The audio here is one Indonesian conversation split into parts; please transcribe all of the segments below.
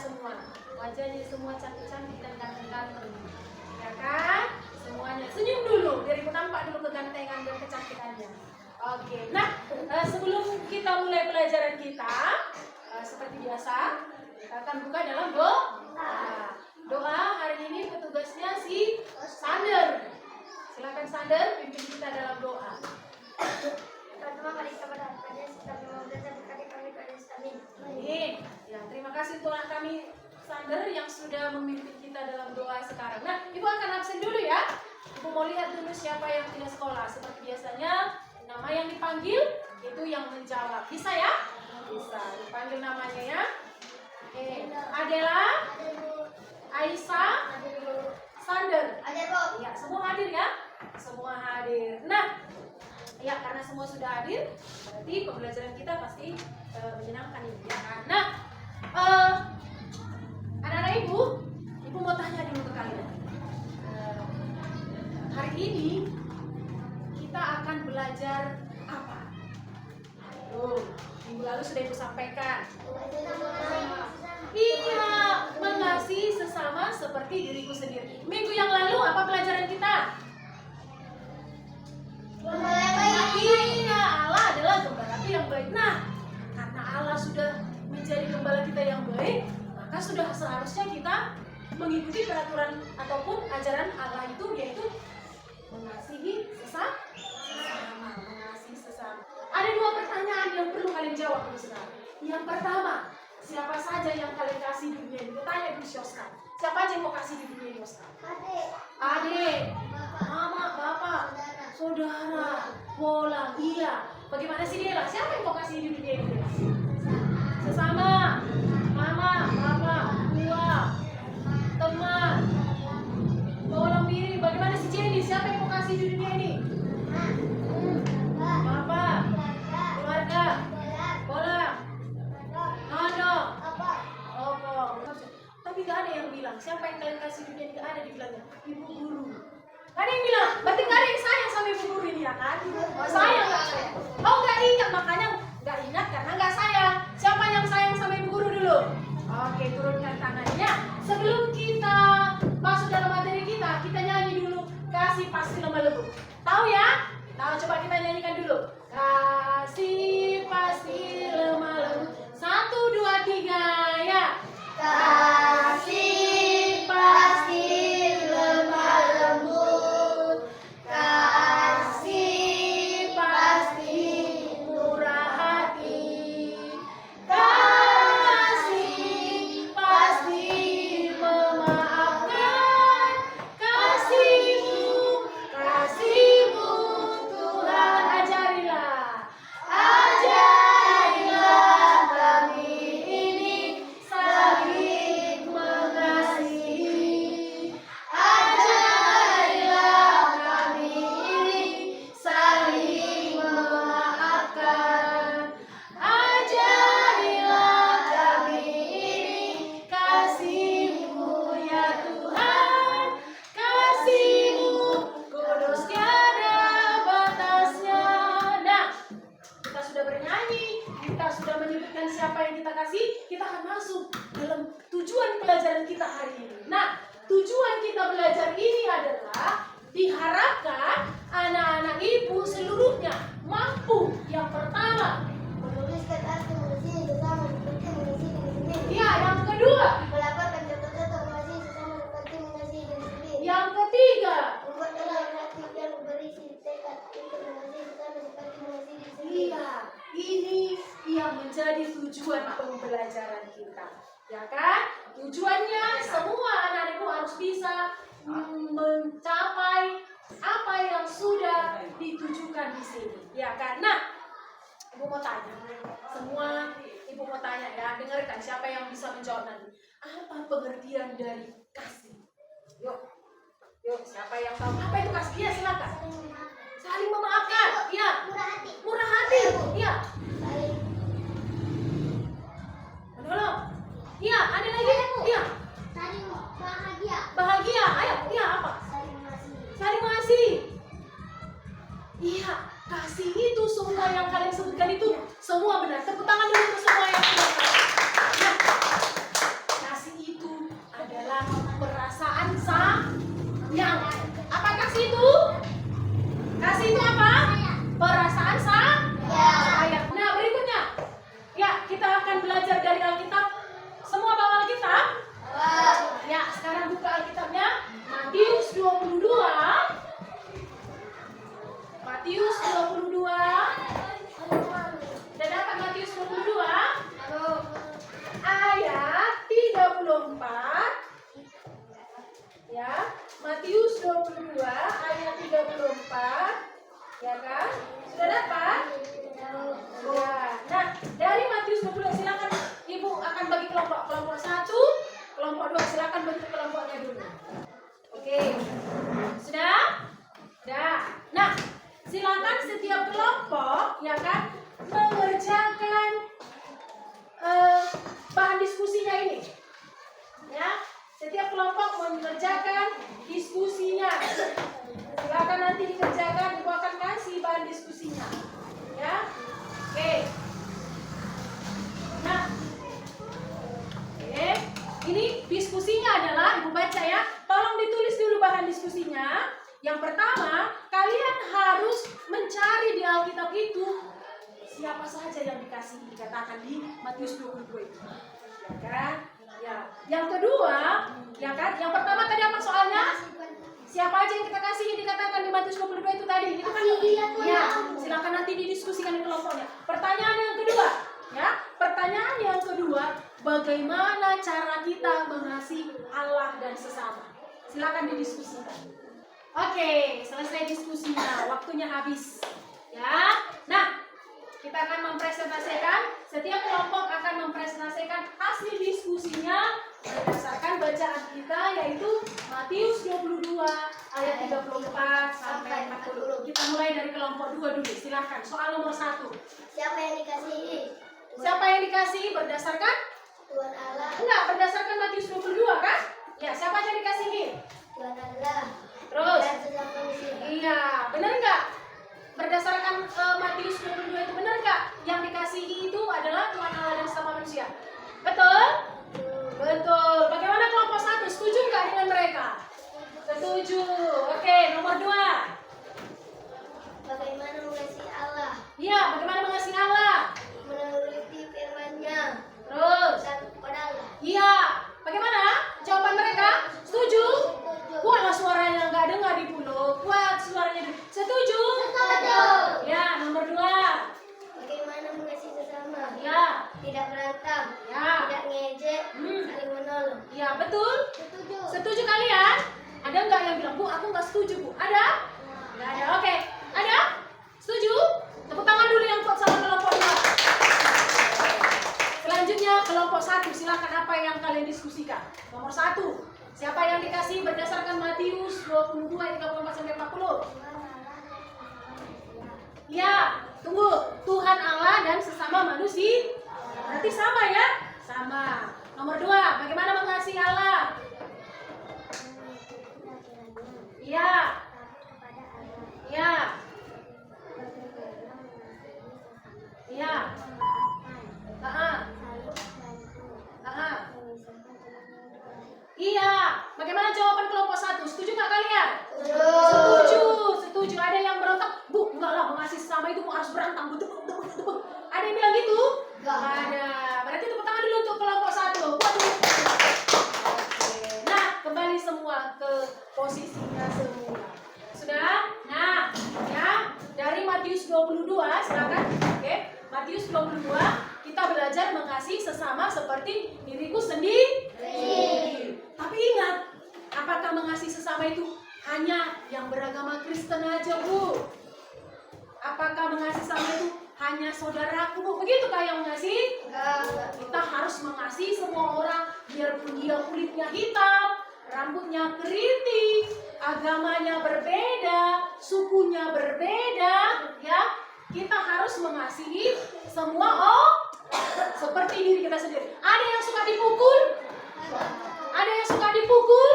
semua. Wajahnya semua cantik-cantik dan ganteng-ganteng. Ya kan? Semuanya senyum dulu, biar ibu nampak dulu kegantengan dan kecantikannya. Oke, nah sebelum kita mulai pelajaran kita, seperti biasa, kita akan buka dalam doa. Doa hari ini petugasnya si Sander. Silakan Sander, pimpin kita dalam doa. Pertama kali kepada pada kita belajar berkati kami pada amin. Baik, ya terima kasih untuk kami Sander yang sudah memimpin kita dalam doa sekarang. Nah, ibu akan absen dulu ya. Ibu mau lihat dulu siapa yang tidak sekolah. Seperti biasanya, nama yang dipanggil itu yang menjawab. Bisa ya? Bisa. Dipanggil namanya ya. Adela, Aisyah, Sander. Ada Bu. Ya, semua hadir ya? Semua hadir. Nah, ya karena semua sudah hadir, berarti pembelajaran kita pasti menyenangkan ini ya kan? Nah, anak-anak ibu mau tanya dulu ke kalian. Hari ini kita akan belajar apa? Minggu lalu sudah ibu sampaikan. Iya, mengasihi sesama seperti diriku sendiri. Minggu yang lalu apa pelajaran kita? Iya, Allah adalah gembala yang baik. Nah, karena Allah sudah menjadi gembala kita yang baik, maka sudah seharusnya kita mengikuti peraturan ataupun ajaran Allah itu, yaitu mengasihi sesama. Mengasihi sesama. Ada dua pertanyaan yang perlu kalian jawab dulu sekarang. Yang pertama, siapa saja yang kalian kasih di dunia ini? Tanya di Oscar. Siapa aja yang mau kasih di dunia ini, Oscar? Adik, mama, bapak, saudara, bolang, iya. Bagaimana sih Dela? Siapa yang mau kasih di dunia ini? Sesama, mama, bapak, tua, teman, bolang diri. Bagaimana sih Jenny? Siapa yang mau kasih di dunia ini? Bapak, keluarga, bolang, anak, opong. Tapi gak ada yang bilang. Siapa yang kalian kasih di dunia ini? Gak ada dibilangnya. Ibu guru. Gak ada yang bilang, berarti gak ada yang sayang sama ibu guru ini ya kan? Oh, sayang gak sayang? Oh gak ingat, makanya gak ingat karena gak sayang. Siapa yang sayang sama ibu guru dulu? Oke, turunkan tangannya. Sebelum kita masuk dalam materi kita nyanyi dulu Kasih Pasti Lemah Lembut. Tahu ya? Tahu, coba kita nyanyikan dulu. Kasih pasti lemah lembut. 1, 2, 3 ya. Kasih pasti lemah lembut. Kasih pasti Murah hati. kasih pasti Memaafkan. Kasihmu Tuhan ajarilah. ajarilah kami ini saling mengasihi. Ajarilah kami ini saling memaafkan. Ajarilah kami ini kasih-Mu ya Tuhan. Kasihmu kudus tiada batasnya. Nah, kita sudah bernyanyi, kita sudah menyebutkan siapa yang kita kasih, kita akan masuk dalam tujuan pelajaran kita hari ini. Nah, tujuan kita belajar ini adalah diharapkan anak-anak ibu seluruhnya mampu yang pertama. Menuliskan arti mengasihi sesama seperti mengasihi diri sendiri. Ya, yang kedua. Melaporkan contoh-contoh mengasihi sesama seperti mengasihi diri sendiri. Yang ketiga. Membuat keluarga aktif dan berisi tekad untuk mengasihi sesama seperti mengasihi diri sendiri. Iya, ini yang menjadi tujuan pembelajaran kita, ya kan? Tujuannya semua anak-anakku harus bisa mencapai apa yang sudah ditujukan di sini, ya kan? Nah, ibu mau tanya, semua ibu mau tanya ya, dengarkan siapa yang bisa menjawab nanti. Apa pengertian dari kasih? Yuk, siapa yang tahu apa itu kasih? Ya, silakan. Saling memaafkan, ya. Murah hati. Murah hati, iya. Saling Menolong, iya. Ada lagi, iya. saling bahagia. Bahagia, ayo, iya apa? Saling mengasihi. Saling mengasihi. Iya, kasih itu semua yang kalian sebutkan itu semua benar. Tepuk tangan dulu untuk semua yang sudah. Nah, Ya kan? Sudah dapat? Ya. Nah, dari Matius 20 silakan Ibu akan bagi kelompok. Kelompok 1, kelompok 2 silakan bentuk kelompoknya dulu. Oke. Sudah? Sudah. Nah, silakan setiap kelompok ya kan mengerjakan bahan diskusinya ini. Ya, setiap kelompok mengerjakan diskusinya. Silakan nanti dikerjakan, Ibu akan kasih bahan diskusinya. Ya. Oke. Nah. Oke. Ini diskusinya adalah Ibu baca ya. Tolong ditulis dulu bahan diskusinya. Yang pertama, kalian harus mencari di Alkitab itu siapa saja yang dikatakan di Matius 22 itu. Ya kan? Ya. Yang kedua, ya kan? Yang pertama tadi apa soalnya? Siapa aja yang kita kasih dikatakan di Matius 22 itu tadi? Itu kan ya, silakan nanti didiskusikan di kelompoknya. Pertanyaan yang kedua, ya. Pertanyaan yang kedua, bagaimana cara kita mengasihi Allah dan sesama? Silakan didiskusikan. Oke, selesai diskusinya, waktunya habis. Ya. Nah, kita akan mempresentasikan, setiap kelompok akan mempresentasikan hasil diskusinya berdasarkan bacaan kita yaitu Matius 22 ayat 34 sampai 40. Kita mulai dari kelompok 2 dulu. Silakan. Soal nomor 1. Siapa yang dikasihi? Siapa yang dikasihi berdasarkan? Tuhan Allah. Enggak, berdasarkan Matius 22 kan? Ya, siapa aja dikasihi? Tuhan Allah. Terus? Dan sesama manusia. Iya, benar enggak? Berdasarkan Matius 22 itu benar enggak? Yang dikasihi itu adalah Tuhan Allah dan sesama manusia. Betul? Betul. Bagaimana kelompok 1? Setuju enggak dengan mereka? Setuju. Oke, nomor 2. Bagaimana mengasihi Allah? Iya, bagaimana mengasihi Allah? Menuruti firman-Nya. Terus? Dan kepada Allah. Iya. Bagaimana? Jawaban mereka? Setuju? Kuatlah suaranya, nggak dengar di pulau. Kuat suaranya. Setuju? Setuju. Ya, nomor 2. Bagaimana mengasihi sesama? Ya. Tidak berantem. Ya. Tidak ngejek. Saling menolong. Iya, betul? Setuju. Setuju kalian? Ada nggak yang bilang, Bu, aku nggak setuju, Bu? Ada? Nggak ada. Oke. Ada? Setuju? Tepuk tangan dulu yang kuat sama kelompok 2. Selanjutnya kelompok 1. Silakan apa yang kalian diskusikan. Nomor 1. Siapa yang dikasih berdasarkan Matius 22 ayat 34 sampai 40? Ya, tunggu. Tuhan Allah dan sesama manusia. Berarti sama ya? Sama. Nomor 2, bagaimana mengasihi Allah? Iya. Iya. Iya. Iya. Bagaimana jawaban kelompok 1? Setuju nggak kalian? Setuju. Setuju. Ada yang berontak, Bu, enggak lah, mengasihi sesama itu harus berantem. Betul. Ada yang bilang gitu? Nggak ada. Berarti tepuk tangan dulu untuk kelompok 1. Waduh. Oke. Nah, kembali semua ke posisinya semula. Sudah? Nah, ya, dari Matius 22, silakan. Oke. Matius 22, kita belajar mengasihi sesama seperti diriku sendiri. Tapi ingat, apakah mengasihi sesama itu hanya yang beragama Kristen aja, Bu? Apakah mengasihi sesama itu hanya saudaraku, Bu? Begitukah yang mengasihi? Kita harus mengasihi semua orang, biarpun dia kulitnya hitam, rambutnya keriting, agamanya berbeda, sukunya berbeda, ya. Kita harus mengasihi semua seperti diri kita sendiri. Ada yang suka dipukul? Ada yang suka dipukul?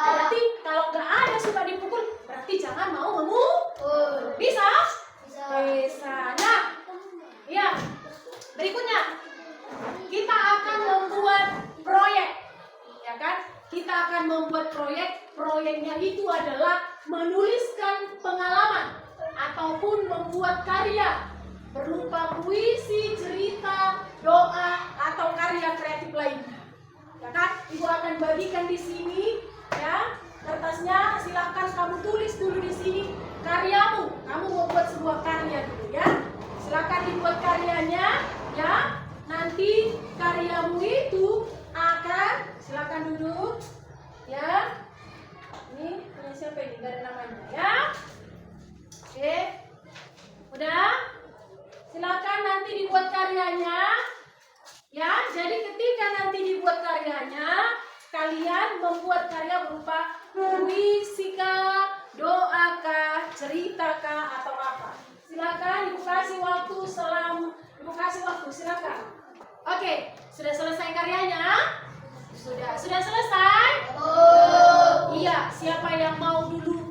Berarti kalau nggak ada suka dipukul, berarti jangan mau memukul. Bisa? Bisa. Nah, ya. Berikutnya, kita akan membuat proyek, ya kan? Kita akan membuat proyek. Proyeknya itu adalah menuliskan pengalaman ataupun membuat karya berupa puisi, cerita, doa, atau karya kreatif lainnya. Ya kan? Ibu akan bagikan di sini, ya. Kertasnya silahkan kamu tulis dulu di sini karyamu. Kamu mau buat sebuah karya dulu, ya. Silakan dibuat karyanya, ya. Nanti karyamu itu akan, silakan duduk, ya. Ini punya siapa ini? Gak ada namanya, ya. Oke. kalian membuat karya berupa puisi kah, doa kah, cerita kah, atau apa. Silakan Ibu kasih waktu silakan. Oke, sudah selesai karyanya? Sudah selesai? Iya, siapa yang mau dulu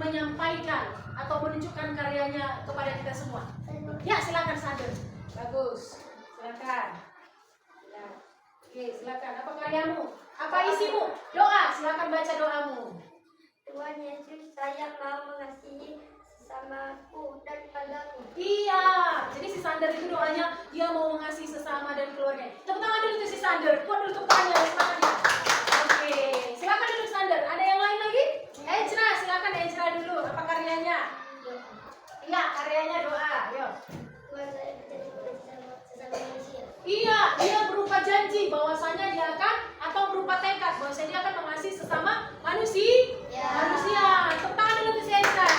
menyampaikan atau menunjukkan karyanya kepada kita semua? Ya, silakan Sander. Bagus. Silakan. Ya. Oke, silakan. Apa karyamu? Apa isimu? Doa. Silakan baca doamu. Tuhan Yesus, saya mau mengasihi sesamaku dan padaku. Iya. Jadi si Sander itu doanya dia mau mengasihi sesama dan keluarga. Tepuk tangan dulu tuh si Sander. Kuat dulu tepuk tangannya, semangatnya. Oke, silakan dulu Sander. Ada yang lain lagi? Ejra, silakan Ejra dulu. Apa karyanya? Iya, karyanya doa. Yuk. Tuhan, saya berjanji pada sesama manusia. Iya, dia berupa janji bahwasanya dia akan atau berupa tekad bahwasanya dia akan mengasihi sesama manusia. Tepuk tangan dulu tuh si Ejra.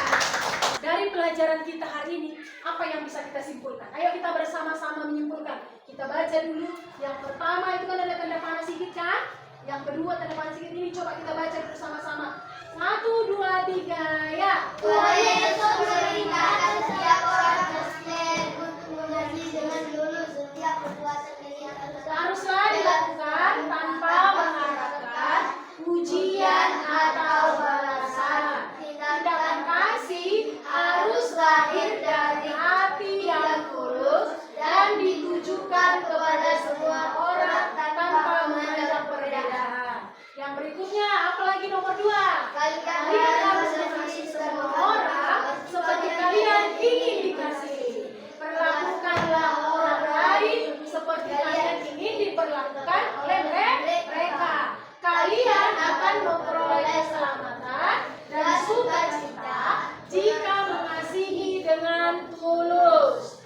Dari pelajaran kita hari ini, apa yang bisa kita simpulkan? Ayo kita bersama-sama menyimpulkan. Kita baca dulu. Yang pertama itu kan ada tanda panah sikit kan? Yang kedua tanda panah sikit ini coba kita baca bersama-sama. 1, 2, 3, ya. Tuhan Yesus memerintahkan setiap orang Kristen untuk mengasihi dengan seluruh setiap perbuatan yang Haruslah dilakukan tanpa mengharapkan pujian atau balasan. Tindakan kasih harus lahir dari hati yang tulus dan ditujukan kepada semua orang tanpa memandang perbedaan. Yang berikutnya, apalagi nomor 2. Kalian harus mengasihi semua orang seperti kalian ingin dikasihi. Perlakukanlah orang lain seperti kalian ingin diperlakukan oleh mereka. Kalian akan memperoleh keselamatan dan sukacita jika mengasihi dengan tulus.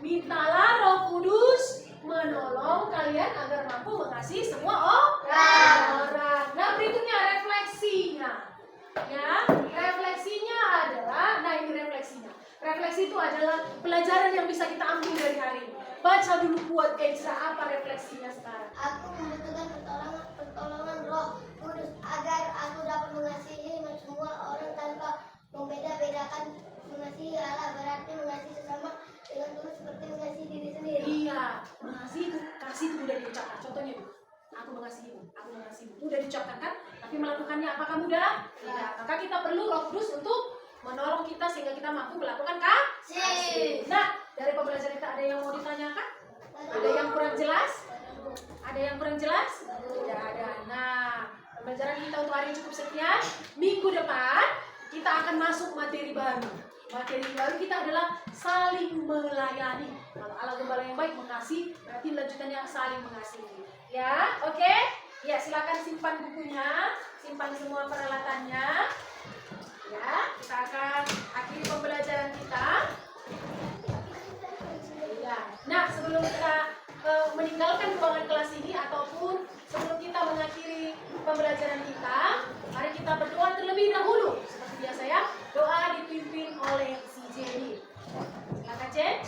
Mintalah Roh Kudus menolong kalian agar mampu mengasihi semua orang. Nah, berikutnya refleksinya. Ya, refleksinya adalah, nah ini refleksinya. Refleksi itu adalah pelajaran yang bisa kita ambil dari hari ini. Baca dulu buat Ejra, apa refleksinya sekarang? Aku membutuhkan pertolongan Roh Kudus agar aku dapat mengasihi semua orang tanpa membeda-bedakan. Mengasihi Allah berarti mengasihi sesama dengan tulus seperti mengasihi diri sendiri. Iya, mengasihi itu, kasih itu mudah diucapkan. Contohnya itu, aku mengasihimu, aku mengasihimu. Mudah diucapkan kan? Tapi melakukannya apakah mudah? Tidak. Maka kita perlu Roh Kudus untuk menolong kita sehingga kita mampu melakukan kasih. Nah, dari pembelajaran kita ada yang mau ditanyakan? Ada yang kurang jelas? Ada yang kurang jelas? Tidak ada. Nah, pembelajaran kita untuk hari ini cukup sekian. Minggu depan kita akan masuk materi baru. Materi baru kita adalah saling melayani. Kalau Allah Gembala yang baik mengasihi, berarti lanjutannya saling mengasihi. Ya, oke? Ya, silakan simpan bukunya, simpan semua peralatannya. Ya, kita akan akhiri pembelajaran kita. Ya. Nah, sebelum kita meninggalkan ruangan kelas ini ataupun sebelum kita mengakhiri pembelajaran kita, mari kita berdoa terlebih dahulu. Seperti biasa ya, doa dipimpin oleh si Jenny. Silakan Jen.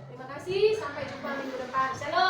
Terima kasih, sampai jumpa minggu depan. Shalom.